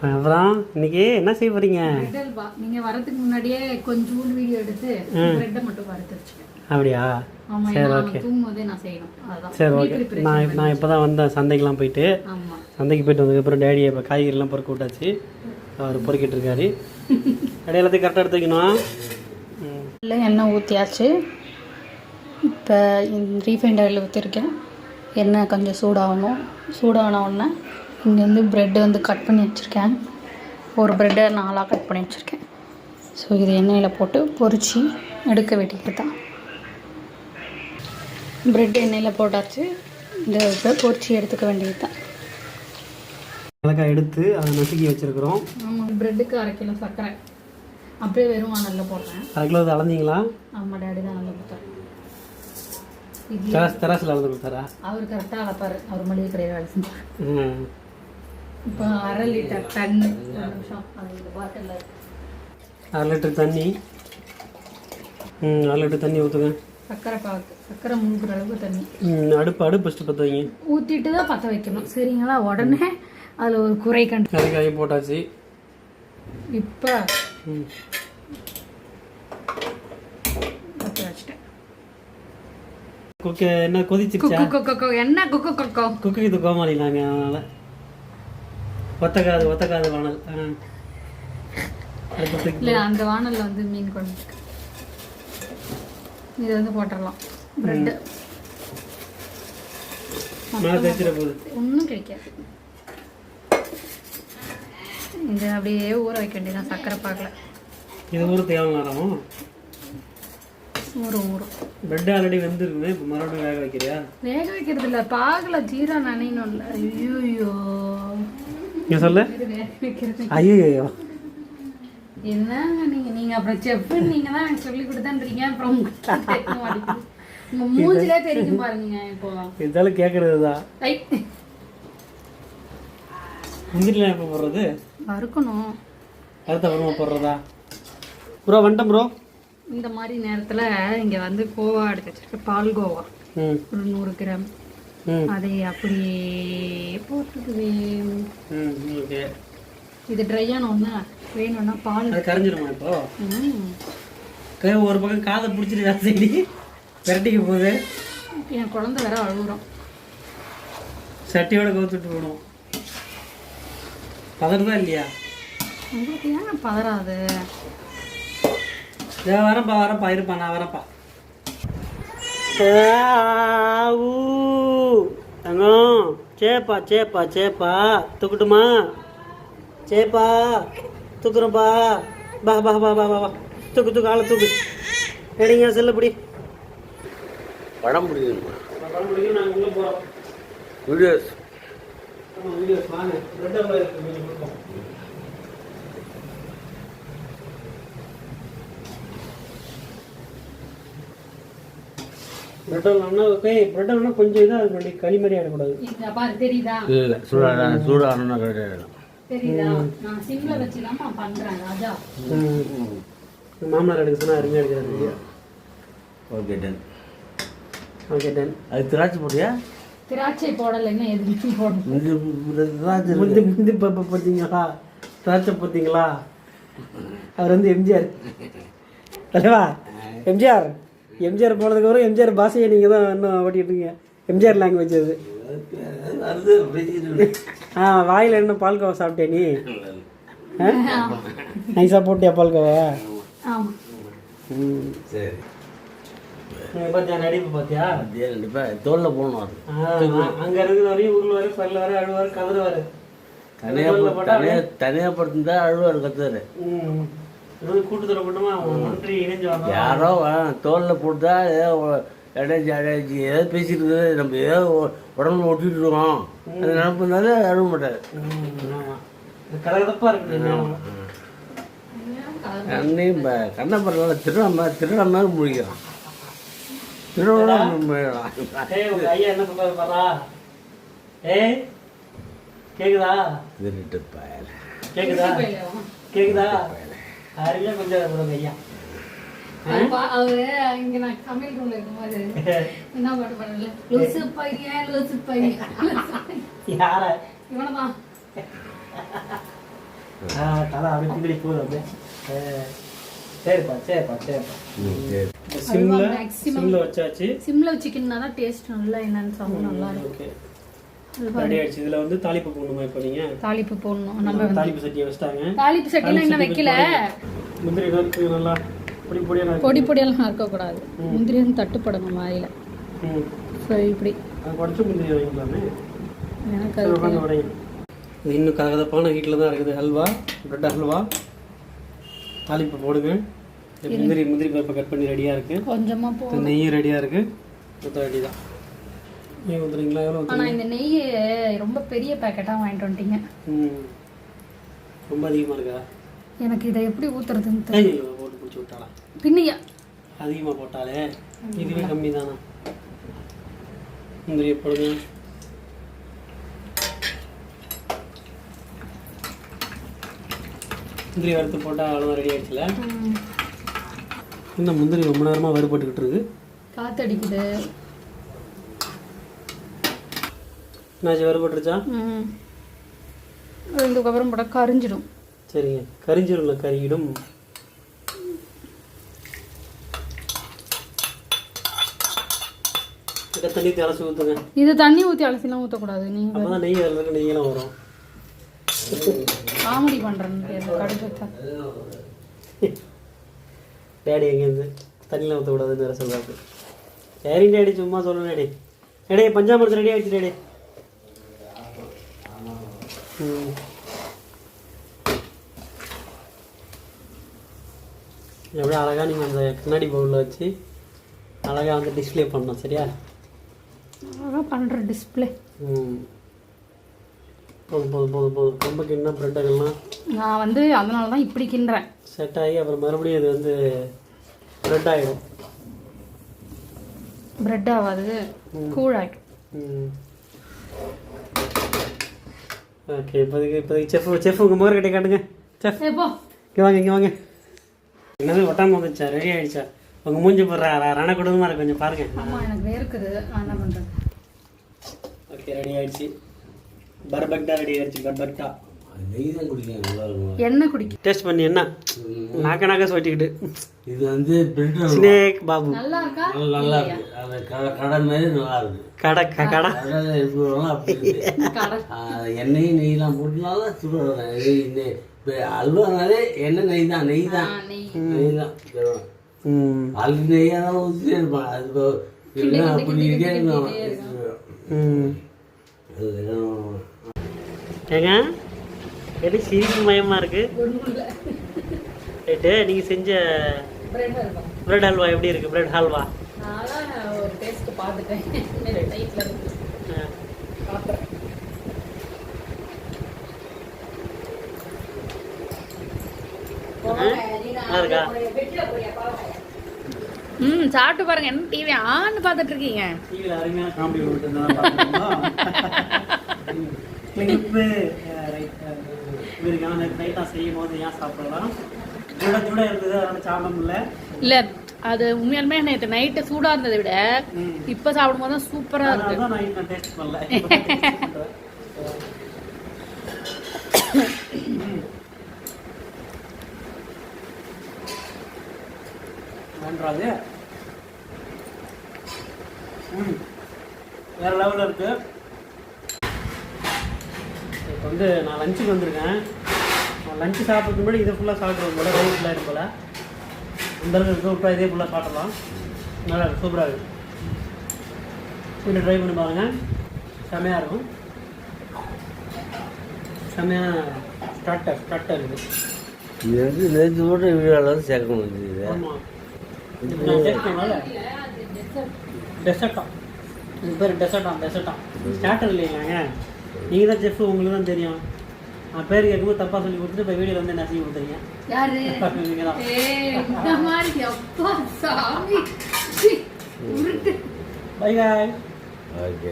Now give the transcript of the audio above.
அப்புறம் இன்னைக்கு என்ன செய்ய போறீங்க? நீங்க வரதுக்கு முன்னாடியே கொஞ்சம் வீடியோ எடுத்து பிரெட்டை மட்டும் வறுத்து வச்சுக்கேன். அப்படியா? சரி, ஓகே. தூங்கும்போதே நான் செய்யணும். அதான் சரி, ஓகே. நான் இப்போ தான் வந்தேன் சந்தைக்கெலாம் போயிட்டு. சந்தைக்கு போயிட்டு வந்ததுக்கப்புறம் டேடியை இப்போ காய்கறிலாம் பொறுக்க விட்டாச்சு. அவர் பொறுக்கிட்டு இருக்காரு. அப்படியே எல்லாத்தையும் கரெக்டாக எடுத்து வைக்கணும். இல்லை, எண்ணெய் ஊற்றியாச்சு. இப்போ ரீஃபைண்ட் ஆயில் ஊற்றிருக்கேன். எண்ணெய் கொஞ்சம் சூடாகணும். சூடான உடனே இங்கே வந்து ப்ரெட்டு வந்து கட் பண்ணி வச்சுருக்கேன். ஒரு ப்ரெட்டை 4ஆக கட் பண்ணி வச்சுருக்கேன். ஸோ இது எண்ணெயில் போட்டு பொரித்து எடுக்க வேண்டியது தான். ப்ரெட் எண்ணெயில் போட்டாச்சு. இந்த பொரித்து எடுத்துக்க வேண்டியது தான். மிளகாய் எடுத்து அதை நசுக்கி வச்சுருக்குறோம். ஆமாம், ப்ரெட்டுக்கு 1/2 கிலோ சர்க்கரை அப்படியே வெறும் வானலில் போடுறேன். 1/2 கிலோ அளந்தீங்களா? ஆமாம், டேடி தான் நல்லா கொடுத்தாரு. தெராசில் அளந்து கொடுத்தாரா? அவர் கரெக்டாக அளப்பார். அவர் மளிகை கடையில் வேலை செஞ்சார். இப்போ 1/2 லிட்டர் தண்ணி. 1/2 லிட்டர் தண்ணி. 1/2 லிட்டர் தண்ணி ஊற்றுங்க. சக்கரை முழுக்கிற அளவுக்கு தண்ணி. அடுப்பு ஃபஸ்ட்டு பற்ற வைங்க. ஊற்றிட்டு தான் பற்ற வைக்கணும், சரிங்களா? உடனே அதில் ஒரு குறை கண்டு கறிக்காய் போட்டாச்சு. இப்போ பற்ற வச்சுட்டேன். என்ன கொதிச்சிருச்சா? என்ன குக்கு இது கோமாளிலாங்க, அதனால் ஒத்தக்காது வானல். இல்லை, அந்த வானலில் வந்து மீன் குழம்பு இது வந்து போட்டுடலாம். ப்ரெட்டு ஒன்றும் கிடைக்காது. இது அப்படியே ஊற வைக்க வேண்டியதான் சக்கரை பாக்கில். இது ஊற தேவையான ஊறும். ப்ரெட் ஆல்ரெடி வெந்துருக்குமே, இப்போ மறுபடியும் வேக வைக்கிறியா? வேக வைக்கிறது இல்லை, பாகில் ஜீரா நனையணும். இல்லை, ஐயோ சொல்லு. ஐயோ என்னங்க நீங்கள் அப்புறம் செஃப் நீங்கள் தான் எனக்கு சொல்லி கொடுத்தான்றீங்க. அப்புறம் உங்கள் மூஞ்சிலே தெரியும் பாருங்க. இப்போ இருந்தாலும் கேட்கறது தான். முந்திரிலாம் எப்போ போடுறது? வறுக்கணும். அடுத்த வருமா போடுறதா? ப்ரோ வந்துட்டேன் ப்ரோ. இந்த மாதிரி நேரத்தில் இங்கே வந்து கோவா எடுத்து வச்சிருக்கேன். பால் கோவா ஒரு 100 கிராம். அதை அப்படியே போட்டுக்குவேன். இது ட்ரையான ஒன்று வேணும்னா பால் கரைஞ்சிருமா? இப்போ ஒரு பக்கம் காதை பிடிச்சிட்டு சரி விரட்டிக்கு போகுது. என் குழந்தை வேற அழுகுறோம். சட்டியோட கவுத்துட்டு போகணும். பதறதா இல்லையா உங்களுக்கு? ஏன் பதறாது? வரப்பா இருப்பா, நான் வரப்பா. தங்கம் சேப்பா தூக்கட்டுமா? சேப்பா தூக்குறப்பா. பா தூக்கு ஆளை தூக்கு. எடுங்க செல்லப்படி. படம் பிடிக்கும். நாங்கள் உள்ளே போகிறோம். வீடியோஸ் வாங்க. பிரெட் கொஞ்சம் இதாக இருக்கு, களி மாதிரி ஆகிடக்கூடாது. தெரியுதா? இல்லை, சூடானா கிடையாது. மாமனார் எடுக்க சொன்னா அருமையாக எடுக்கிறாரு. Okay done. அது திராட்சை போட்டியா? திராட்சை போடலைன்னா எதுவும் போடணும். முந்தி பார்த்தீங்களா? திராட்சை பார்த்தீங்களா? அவர் வந்து எம்ஜிஆர் தலைவா. எம்ஜிஆர் போனதுக்கப்புறம் எம்ஜிஆர் பாஷையை நீங்கள் தான் இன்னும் ஓட்டிகிட்டு இருக்கீங்க. எம்ஜிஆர் லாங்குவேஜ் அது. வாயில் என்ன பால்கோவா சாப்பிட்டே நீ? நைஸாக போட்டியா பால்கோவா? சரி, பார்த்தியா நடிப்பு? பார்த்தியா? தோலில் போகணும். அங்கே இருக்கிற வரையும் ஊரில் வரை பல்ல வரை அழுவார், கதறுவார். தனியாக படுத்துருந்தா அழுவார், கத்துவார். கூட்டத்தில் போட்டோமா ஒன்றி இணைஞ்சு யாரோ தோலில் போட்டுதா ஏதாவது பேசிட்டு இருக்குது, நம்ம ஏதோ உடம்புல ஒட்டிட்டு இருக்கோம், அது நினப்புனால அழுவ மாட்டார். கலகலப்பாக இருக்குது. அன்னையும் கண்ணப்படல திருடாம முடிக்கிறான். ஐயா என்ன சொல்றாரு பாரா? கேக்குதா? கேக்குதா? அருமையா கொஞ்சம் ஐயா. அவரு இங்க நான் சமையல் ரூம்ல இருக்கும்போது என்ன பாட்டு பண்ணல, லூசு பையன். யார? இவனதான். தலை அப்படியே பின்னாடி போகுது அப்படியே. சரிப்பா சரிப்பா சரிப்பா. சிம்ல வச்சாச்சு. சிம்ல வச்சுக்கினா தான் டேஸ்ட் நல்லா என்னன்னு சாப்பிட நல்லா இருக்கும். ஓகே ரெடி ஆயிடுச்சு. இதுல வந்து தாளிப்பு போடணுமா இப்போ நீங்க? தாளிப்பு போடணும். நம்ம தாளிப்பு சட்டியை வச்சிட்டாங்க. தாளிப்பு சட்டிலாம் இன்னும் வைக்கல. முந்திரி நறுக்கு நல்லா பொடி பொடியா பொடி பொடியெல்லாம் நறுக்கக்கூடாது. முந்திரி வந்து தட்டுப்படணும் வாயில. சரி இப்படி குறைச்சி முந்திரி வாங்கிக்கலாமே. எனக்கு அது இது இன்னும் கதப்பான ஹீட்டில் தான் இருக்குது. ஹல்வா, பிரெட் ஹல்வா. தாளிப்பு போடுங்க. முந்திரி பருப்பை கட் பண்ணி ரெடியாக இருக்குது. கொஞ்சமாக போ. நெய் ரெடியாக இருக்குது. ஊற்ற ரெடி தான். நெய் ஊற்றுறீங்களா? எவ்வளோ? ஆனால் இந்த நெய் ரொம்ப பெரிய பேக்கெட்டாக வாங்கிட்டு வந்துட்டீங்க. ரொம்ப அதிகமாக இருக்கா? எனக்கு இதை எப்படி ஊற்றுறதுன்னு தெரியல. போட்டு பிடிச்சி விட்டாளா? பின்னையா அதிகமாக போட்டாலே இதுவே கம்மி தானா? முந்திரியை போடுங்க. முந்திரி வறுத்து போட்டால் அவ்வளோதான் ரெடி ஆகிடுச்சுல. இன்னும் முந்திரி ரொம்ப நேரமாக வறுபட்டுக்கிட்டு இருக்கு. காற்றடிக்குது. என்னாச்சு, வறுபட்டுருச்சா? இதுக்கப்புறம் போட்டால் கரிஞ்சிடும். சரிங்க, கரிஞ்சிடும்ல, கறியிடும். தண்ணி அலசி ஊற்றுங்க. இது தண்ணி ஊற்றி அலசிலாம் ஊற்றக்கூடாது. நீங்கள் அப்போ தான் நெய் அதில் நெய்யெல்லாம் வரும். காமெடி பண்ணுறேன்னு கடுப்பா. டேடி எங்கேருந்து தண்ணியில் ஊற்றக்கூடாதுன்னு வேறு சொல்கிறாரு. சரி டேடி, சும்மா சொல்லணும் டேடி. டேடி பஞ்சாமிரத்து ரெடி ஆகிடுச்சு டேடி. எவ்வளோ அழகாக நீங்கள் அந்த கண்ணாடி பவுலில் வச்சு அழகாக வந்து டிஸ்பிளே பண்ணணும். சரியா? அழகாக பண்ணுற டிஸ்பிளே. போதும் போதும் போதும் போதும். ரொம்ப கிண்ணா ப்ரெட்டெல்லாம் நான் வந்து அதனால தான் இப்படி கிண்டுறேன். செட் ஆகி அப்புறம் மறுபடியும் இது வந்து ப்ரெட் ஆகிடும். ப்ரெட் ஆகாது, கூழ் ஆகிடும். ஓகே, இப்போதைக்கு செஃப் உங்கள் மோர் கிட்டே காட்டுங்க. செஃப் இங்கே வாங்க, இங்கே வாங்க. என்னது ஒட்டாமல் வந்துச்சா? ரெடி ஆகிடுச்சா? உங்கள் மூஞ்சி போடுற ரண குடும்பமாக இருக்கு, கொஞ்சம் பாருங்கள். ஆமாம், எனக்கு வேர்க்குது. நான் என்ன பண்ணுறேன்? ஓகே, ரெடி ஆகிடுச்சு. பர்பெக்டா ரெடி ஆயிடுச்சு. பர்பெக்டா. நெய் தான் குடிக்கணும். எண்ணெய் குடிக்கும். டேஸ்ட் பண்ணி என்ன நாக்க சொல்லிக்கிட்டு. இது வந்து ஸ்னேக் பாபு. நல்லா இருக்கா? நல்லா இருக்கு. அது கடை மாதிரி நல்லா இருக்கு. கடை கடை அப்படி எண்ணெயும் நெய்லாம் போட்டுனால சுடுறேன். அல்வானாலே எண்ணெய் நெய் தான். நெய் தான் அது நெய்யாக தான் ஊற்றிட்டே இருப்பான். அது அப்படி இருக்கே. ஏங்க எது சிரிப்பு மயமா இருக்கு? ரைட்டு, நீங்கள் செஞ்ச பிரெட் ஹல்வா எப்படி இருக்கு? பிரெட் ஹல்வா ஒரு டேஸ்ட் பார்த்துட்டேன். இருக்கா? சாப்பிட்டு பாருங்க. என்ன டிவி ஆன்னு பார்த்துட்டு இருக்கீங்க? டிவியில் அருமையான காமெடி இவருக்கான நைட்டாக செய்யும் போது ஏன் சாப்பிடலாம்? சூடாக இருந்தது, அதனால சாப்பிட முடியல. இல்லை, அது உண்மையாலுமே நேற்று நைட்டு சூடாக இருந்ததை விட இப்போ சாப்பிடும்போது தான் சூப்பராக இருக்கு. அதான் நான் டேஸ்ட் பண்ணல. நன்றாது. வேற லெவலில் இருக்கு. இப்போ வந்து நான் லஞ்சுக்கு வந்திருக்கேன். லஞ்சு சாப்பிட்றதுக்கு முன்னாடி இதை ஃபுல்லாக சாப்பிட்றது போல ரைஸ் ஃபுல்லாக இருக்கும் போல். அந்தளவுக்கு சூப்பராக இதே ஃபுல்லாக சாப்பிடலாம். நல்லா இருக்கும், சூப்பராக இருக்கும். வீட்டில் ட்ரை பண்ணி பாருங்கள், செம்மையாக இருக்கும். செம்மையாக ஸ்டார்டர் இருக்குது. இது வந்து நேற்று கூட வீடியோவில் சேர்க்க முடியுது. ஆமாம், டெசர்ட்டா. இது பேர் டெசர்ட்டா. ஸ்டார்டர் இல்லைங்களாங்க. நீங்கள் தான் செஃப், உங்களுக்கு தான் தெரியும். நான் பேர் கேட்கும்போது தப்பாக சொல்லி கொடுத்துட்டு இப்போ வீடியோவில் வந்து நசி கொடுத்துறீங்க. நீங்கள் தான். Bye bye. ஓகே.